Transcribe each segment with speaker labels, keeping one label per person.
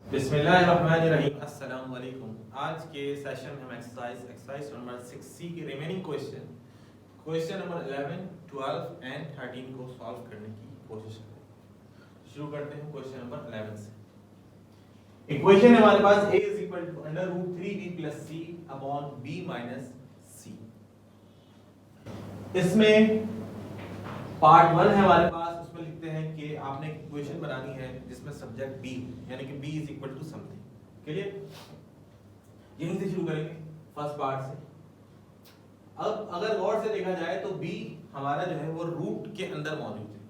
Speaker 1: बिस्मिल्लाहिर्रहमानिर्रहीम। अस्सलाम वालेकुम। आज के सेशन में हम एक्सरसाइज नंबर 6C के रिमेनिंग क्वेश्चन नंबर 11, 12 एंड 13 को सॉल्व करने की कोशिश करेंगे। शुरू करते हैं क्वेश्चन नंबर 11 से। इक्वेशन है हमारे पास a = √3b + c / b - c। इसमें पार्ट 1 है हमारे पास, उसमें लिखते हैं कि आपने एक इक्वेशन बनानी है जिसमें सब्जेक्ट b यानी कि b = समथिंग। क्लियर? यहीं से शुरू करेंगे फर्स्ट पार्ट से। अब अगर गौर से देखा जाए तो b हमारा जो है वो रूट के अंदर मौजूद है।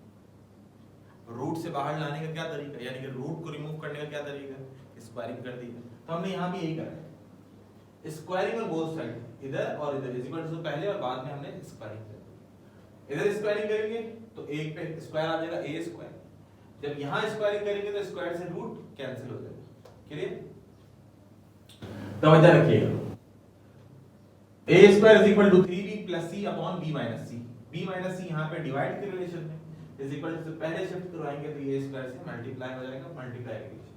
Speaker 1: रूट से बाहर लाने का क्या तरीका, यानी कि रूट को रिमूव करने का क्या तरीका, स्क्वायरिंग कर दी। तो हमने यहाँ भी यही करा है, स्क्वायरिंग ऑन बोथ साइड, इधर और इधर इक्वल टू पहले और बाद में हमने स्क्वायरिंग कर दी। इधर स्क्वायरिंग करेंगे तो एक पे स्क्वायर आ जाएगा a स्क्वायर, जब यहाँ स्क्वायरिंग करेंगे तो स्क्वायर से रूट कैंसिल हो जाएगा। क्लियर? तवज्जो रखिएगा। a square = 3b + c / b - c। b - c यहाँ पे डिवाइड के रिलेशन में इज इक्वल टू, पहले शिफ्ट करवाएंगे तो a स्क्वायर से मल्टीप्लाई हो जाएगा, multiply relation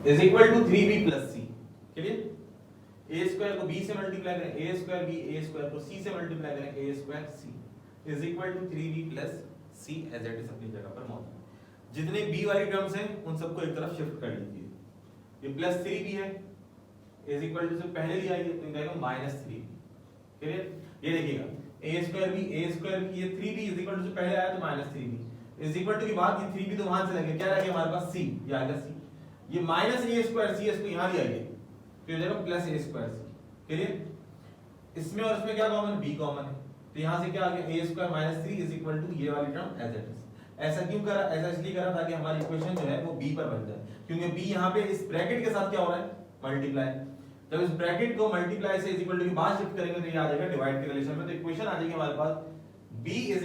Speaker 1: is equal to 3b + c। Clear? a square को b से मल्टीप्लाई करें a square b, a square को c से मल्टीप्लाई करें a square c is equal to 3b + c as it is अपनी जगह पर मौजूद। जितने b वाली टर्म्स हैं उन सबको एक तरफ शिफ्ट कर लीजिए। ये +3b है इज इक्वल टू, से पहले लिया ये तो जाएगा -3b। क्लियर? ये देखिएगा a स्क्वायर b, ये 3b इज इक्वल टू, से पहले आया तो -3b इज इक्वल टू के बाद ये 3b तो वहां से लेंगे, क्या रहेगा हमारे पास c, ये आ गया c। ये -a² c इसको यहां लिया गया तो हो जाएगा +a² c। क्लियर? इसमें और इसमें क्या कॉमन, b कॉमन है, तो यहां से क्या आ गया a² - 3 इज इक्वल टू ये वाली टर्म एज इट इज। ऐसा क्यों करा? ऐसा इसलिए करा ताकि हमारी इक्वेशन जो है वो b पर बन जाए, क्योंकि b यहां पे इस ब्रैकेट के साथ क्या हो रहा है, मल्टीप्लाई। जब इस ब्रैकेट को मल्टीप्लाई से इज इक्वल टू के बाद शिफ्ट करेंगे तो ये आ जाएगा डिवाइड के रिलेशन में, तो इक्वेशन आ जाएगी हमारे पास b =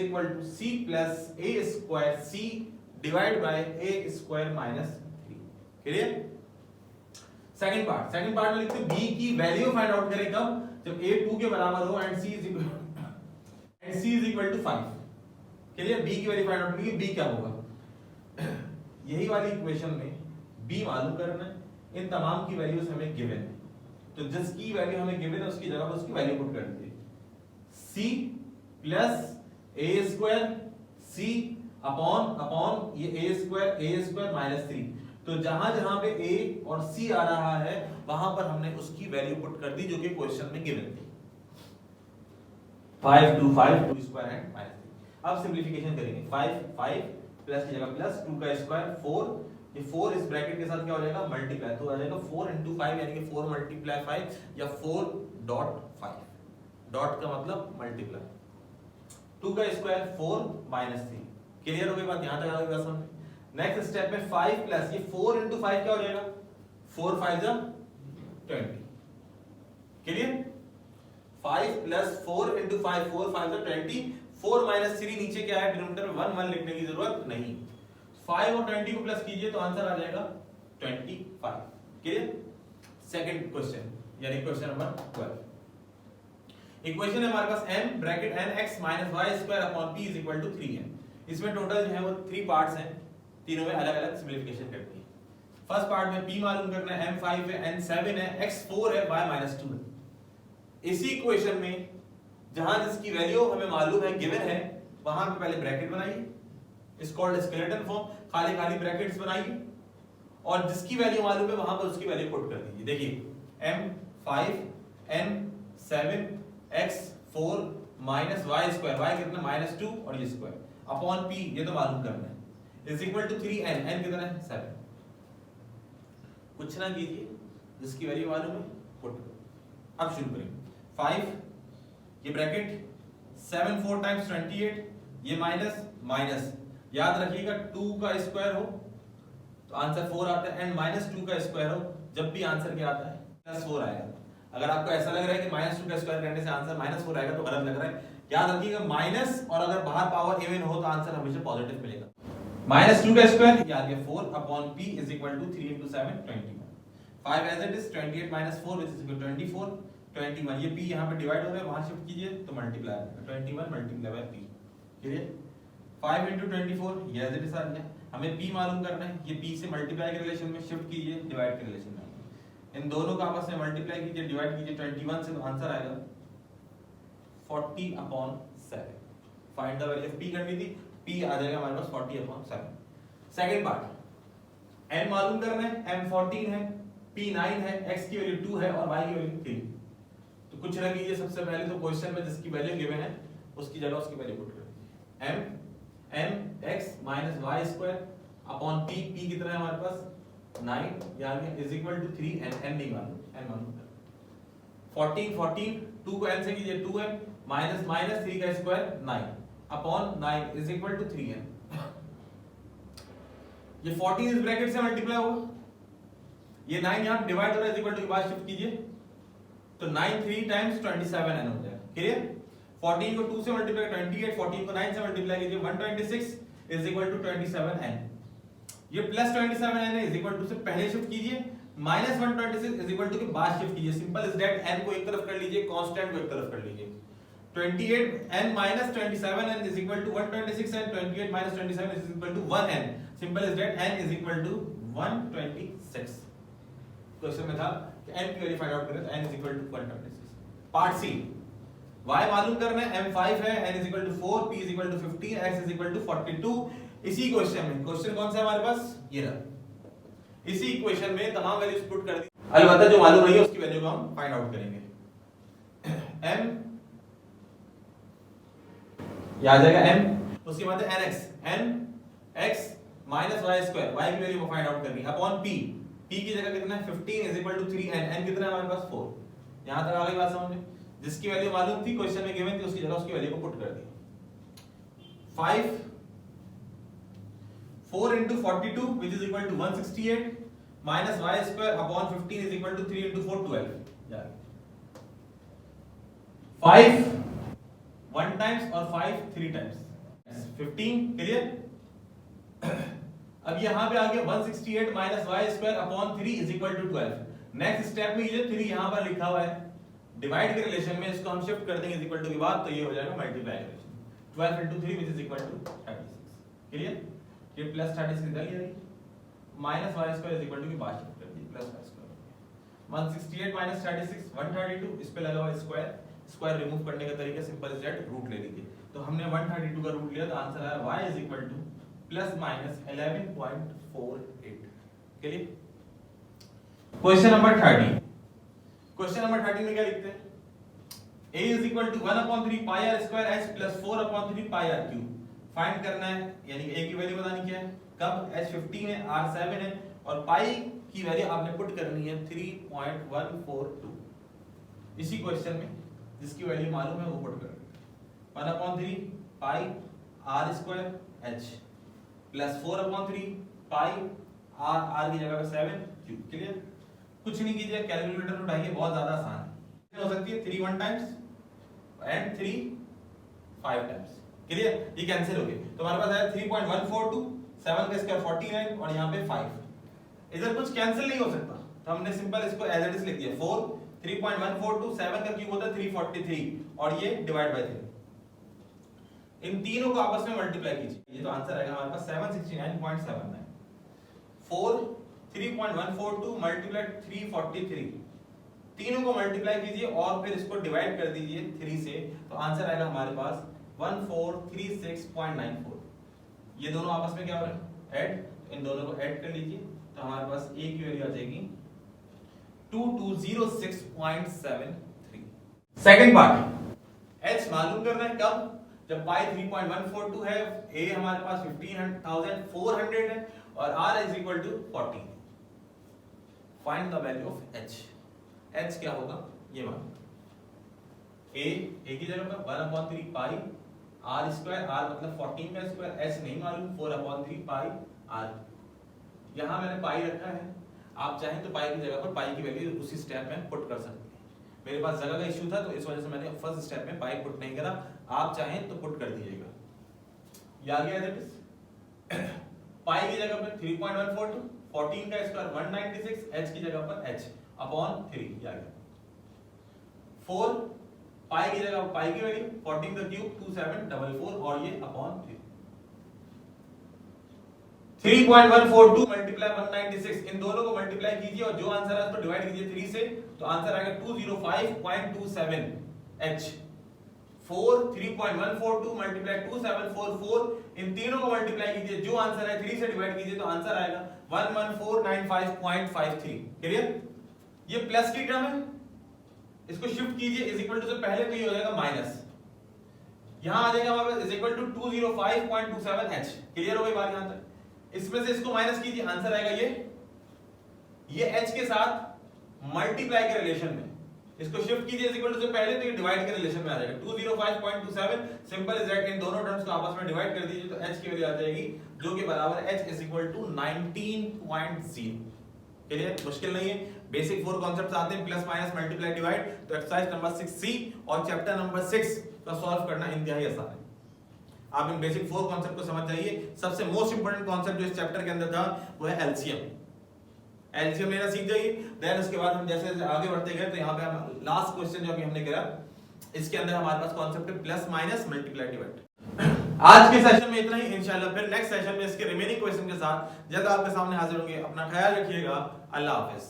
Speaker 1: c + a² c divide by a² - 3। Clear? Second part में लिखते हैं b की वैल्यू फाइंड आउट करें कब, जब a 2 के बराबर हो एंड c = 5। क्लियर? b की वैल्यू फाइंड आउट करेंगे, b क्या होगा, यही वाली इक्वेशन में b मालूम करना है। इन तमाम की वैल्यूज हमें गिवन है, तो जिसकी वैल्यू हमें गिवन है उसकी जगह पर उसकी वैल्यू पुट कर दीजिए। c + a² c अपॉन ये a² - 3। तो जहां जहां पे a और c आ रहा है वहां पर हमने उसकी वैल्यू पुट कर दी जो कि क्वेश्चन में गिवन थी। 5 2 5 2 स्क्वायर एंड -3। अब सिंपलीफिकेशन करेंगे, 5 प्लस की जगह प्लस 2 का स्क्वायर 4, ये 4 इस ब्रैकेट के साथ क्या हो जाएगा, मल्टीप्लाई, तो आ जाएगा 4 × 5 यानी कि 4 × 5 या 4.5। डॉट का मतलब मल्टीप्लाई, 2 का स्क्वायर 4 - 3। क्लियर हो गई बात? यहां तक आ गई समझ? नेक्स्ट स्टेप में 5 प्लस ये 4 × 5 क्या हो जाएगा, 4 5 जा 20। क्लियर? 5 प्लस 4 × 5 4 5 जा 20। 4 - 3 नीचे क्या है, डिनोमिनेटर में 1 1 लिखने की जरूरत नहीं। 5 और 20 को प्लस कीजिए तो आंसर आ जाएगा 25। क्लियर? सेकंड क्वेश्चन यानी क्वेश्चन नंबर 12। इक्वेशन है हमारे पास m bracket nx - y² / p = 3n। इसमें टोटल जो है वो 3 पार्ट्स हैं, तीनों में अलग अलग सिंपलीफिकेशन करनी है। फर्स्ट पार्ट में p मालूम करना है, m 5 है, n 7 है, x 4 है, y -2 है। इसी इक्वेशन में जहां जिसकी वैल्यू हमें मालूम है, गिवन है, वहां पे पहले ब्रैकेट बनाइए, इट्स कॉल्ड स्केलेटन फॉर्म, खाली खाली ब्रैकेट्स बनाइए और जिसकी वैल्यू मालूम है वहां पर उसकी वैल्यू पुट कर दीजिए। देखिए m 5 n 7 x 4 -y², y कितना -2 और ये स्क्वायर अपॉन p, ये तो मालूम करना है, is equal to 3n, n कितना है 7। कुछ ना कीजिए, जिसकी वैल्यू मालूम है पुट करो। अब शुरू करेंगे, 5 ये ब्रैकेट 7 4 टाइम्स 28, ये माइनस याद रखिएगा 2 का स्क्वायर हो तो आंसर 4 आता है, एंड -2 का स्क्वायर हो जब भी आंसर क्या आता है, +4 आएगा। अगर आपको ऐसा लग रहा है कि -2 का स्क्वायर करने से आंसर -4 आएगा तो गलत लग रहा है। याद रखिएगा माइनस, और अगर बाहर पावर इवन हो तो आंसर हमेशा पॉजिटिव मिलेगा। -2 का स्क्वायर ये आ गया 4 upon p is equal to 3 × 7 21। 5 as it is 28 - 4 which is equal 24 21। ये p यहां पे डिवाइड हो रहा है, वहां शिफ्ट कीजिए तो मल्टीप्लाई 21 × p। क्लियर? 5 × 24 ये एज इट इज आ गया। हमें p मालूम करना है, ये p से मल्टीप्लाई के रिलेशन में शिफ्ट कीजिए, डिवाइड के रिलेशन में, इन दोनों को आपस में मल्टीप्लाई कीजिए, डिवाइड कीजिए 21 से, तो आंसर आएगा 40/7। Find the value of p करनी थी, p आ जाएगा हमारे पास 40/7। सेकंड पार्ट, n मालूम करना है, m 14 है, p 9 है, x की वैल्यू 2 है और y की वैल्यू 3। तो कुछ रख लीजिए सबसे पहले, तो क्वेश्चन में जिसकी वैल्यू गिवन है उसकी जगह उसकी वैल्यू पुट कर दीजिए। m x - y² upon p, p कितना है हमारे पास 9 यानी इज इक्वल टू 3, n नहीं मालूम, n मालूम कर 14 2 को n से कीजिए 2n माइनस 3 का square 9 upon 9 is equal to 3n। ये 14 इस ब्रैकेट से मल्टीप्लाई होगा, ये 9 यहां डिवाइड हो रहा है, इज इक्वल टू के बाद शिफ्ट कीजिए, तो 9 3 टाइम्स 27n हो जाएगा। क्लियर? 14 को 2 से मल्टीप्लाई 28, 14 को 9 से मल्टीप्लाई कीजिए 126 इज इक्वल टू 27n। ये प्लस 27n है, इज इक्वल टू से पहले शिफ्ट कीजिए, माइनस 126 इज इक्वल टू के बाद शिफ्ट कीजिए। सिंपल इज दैट, n को एक तरफ कर लीजिए, कांस्टेंट को एक तरफ कर लीजिए। 28n - 27n is equal to 126 and 28 - 27 is equal to 1n। Simple is that n is equal to 126। Question में था कि n की वैल्यू फाइंड आउट करें, तो n is equal to 126। Part C, y मालूम करना है, m 5 है, n is equal to 4, p is equal to 15, x is equal to 42। इसी क्वेश्चन में, क्वेश्चन कौन सा है हमारे पास, ये रहा। इसी इक्वेशन में तमाम वैल्यूज पुट कर दी, अलबत्ता जो मालूम रही है उसकी वैल्यू को हम फाइंड आउट करेंगे। m ये आ जाएगा m, उसके बाद है nx, nx minus y², y की वैल्यू को फाइंड आउट करनी है अपॉन p, p की जगह कितना है 15 is equal to 3n, n कितना है हमारे पास 4। यहां तक आ गई बात समझ में? जिसकी वैल्यू मालूम थी, क्वेश्चन में गिवन थी, उसकी जगह उसकी वैल्यू को पुट कर दी। 5 4 into 42 which is equal to 168 minus y² upon 15 is equal to 3 into 4 12। 5 1 times और 5 3 times 15। क्लियर? अब यहां पे आ गया 168 minus y² upon 3 is equal to 12। Next step में ये 3 यहां पर लिखा हुआ है, डिवाइड के रिलेशन में इसको हम शिफ्ट कर देंगे इज इक्वल टू के बाद, तो ये हो जाएगा multiply relation 12 into 3 which is equal to 36। Clear? ये प्लस 36 इधर ले आइए, minus y² is equal to के बाद शिफ्ट कर दिए प्लस y²। 168 माइनस 36 132, इस पे लगा हुआ स्क्वायर, स्क्वायर रिमूव करने का तरीका सिंपल इज दैट, रूट ले लीजिए। तो हमने 132 का रूट लिया, तो आंसर आया y is equal two plus minus 11.48। Clear? Question number 30। Question number 30 में क्या लिखते हैं, a is equal to 1/3 pi r square h plus 4/3 pi r cube। Find करना है, यानी कि a की वैल्यू बतानी क्या है, कब h 15 है, r 7 है और पाई की वैल्यू आपने पुट करनी है 3.142। इसी क्वेश्चन में जिसकी वैल्यू मालूम है वो पुट कर 1/3 pi r square h plus 4/3 pi r की जगह पे 7 क्यूब। क्लियर? कुछ नहीं कीजिए, कैलकुलेटर उठाइए, बहुत ज्यादा आसान है। हो सकती है 3 1 टाइम्स एंड 3 5 टाइम्स। क्लियर? ये कैंसिल हो गए, तो हमारे पास आया 3.142, 7 का स्क्वायर 49 और यहाँ पे 5। इधर कुछ कैंसिल नहीं हो सकता, तो हमने सिंपल इसको एज इट इज लिख दिया 4 3.142, 7 का क्यूब होता है 343 और ये डिवाइड बाय 3। इन तीनों को आपस में मल्टीप्लाई कीजिए, ये तो आंसर आएगा हमारे पास 769.79। 4 3.142 मल्टीप्लाई 343, तीनों को मल्टीप्लाई कीजिए और फिर इसको डिवाइड कर दीजिए 3 से, तो आंसर आएगा हमारे पास 1436.94। ये दोनों आपस में क्या हो रहा है, ऐड, इन दोनों को ऐड कर लीजिए, तो हमारे पास a की वैल्यू आ जाएगी 2206.73। सेकंड पार्ट, h मालूम करना है कब, जब पाई 3.142 है, a हमारे पास 15,400 है और r is equal to 40। Find the value of h। h क्या होगा ये मालूम, a की जगह पर 1/3 पाई r स्क्वायर, r मतलब 14 का स्क्वायर, h नहीं मालूम 4/3 पाई r। यहां मैंने पाई रखा है, आप चाहें तो पाई की जगह पर पाई की वैल्यू उसी स्टेप में पुट कर सकते हैं। मेरे पास जगह का इश्यू था तो इस वजह से मैंने फर्स्ट स्टेप में पाई पुट नहीं करा, आप चाहें तो पुट कर दीजिएगा। ये आ गया दैट इज पाई की जगह पर 3.142, 14 का स्क्वायर 196, h की जगह पर h अपॉन 3 ये आ गया। 4 पाई की जगह पाई की वैल्यू 14 का क्यूब 2744 और ये अपॉन 3। 3.142 मल्टीप्लाई 196, इन दोनों को मल्टीप्लाई कीजिए और जो आंसर है उसको डिवाइड कीजिए 3 से, तो आंसर आएगा 205.27 h। 3.142 मल्टीप्लाई 2744, इन तीनों को मल्टीप्लाई कीजिए, जो आंसर है 3 से डिवाइड कीजिए, तो आंसर आएगा 11495.53। क्लियर? ये प्लस की टर्म है, इसको शिफ्ट कीजिए इज इक्वल टू से पहले तो ये हो जाएगा माइनस, यहां आ जाएगा हमारे पास is equal to 205.27 h। Clear हो गई बात यहां तक? इसमें से इसको माइनस कीजिए, आंसर आएगा ये h के साथ मल्टीप्लाई के रिलेशन में, इसको शिफ्ट कीजिए इज इक्वल टू से पहले तो ये डिवाइड के रिलेशन में आ जाएगा 205.27, सिंपल इज दैट, इन दोनों टर्म्स को आपस में डिवाइड कर दीजिए तो h की वैल्यू आ जाएगी जो कि बराबर h is equal to 19.0। Clear? मुश्किल नहीं है, बेसिक 4 कांसेप्ट्स आते हैं, प्लस माइनस मल्टीप्लाई डिवाइड। तो एक्सरसाइज नंबर 6C और चैप्टर नंबर 6 का सॉल्व करना इंतहाई आसान है। आप इन बेसिक 4 कांसेप्ट को समझ जाइए। सबसे मोस्ट इंपोर्टेंट कांसेप्ट जो इस चैप्टर के अंदर था वो है एलसीएम। एलसीएम लेना सीख जाइए, देन उसके बाद हम जैसे आगे बढ़ते गए तो यहाँ पे हम लास्ट क्वेश्चन जो अभी हमने किया इसके अंदर हमारे पास कांसेप्ट है प्लस माइनस मल्टीप्लाई डिवाइड। आज के सेशन में इतना ही, इंशाल्लाह फिर नेक्स्ट सेशन में इसके रिमेनिंग क्वेश्चन के साथ जल्द आपके सामने हाजिर होंगे। अपना ख्याल रखिएगा, अल्लाह हाफिज।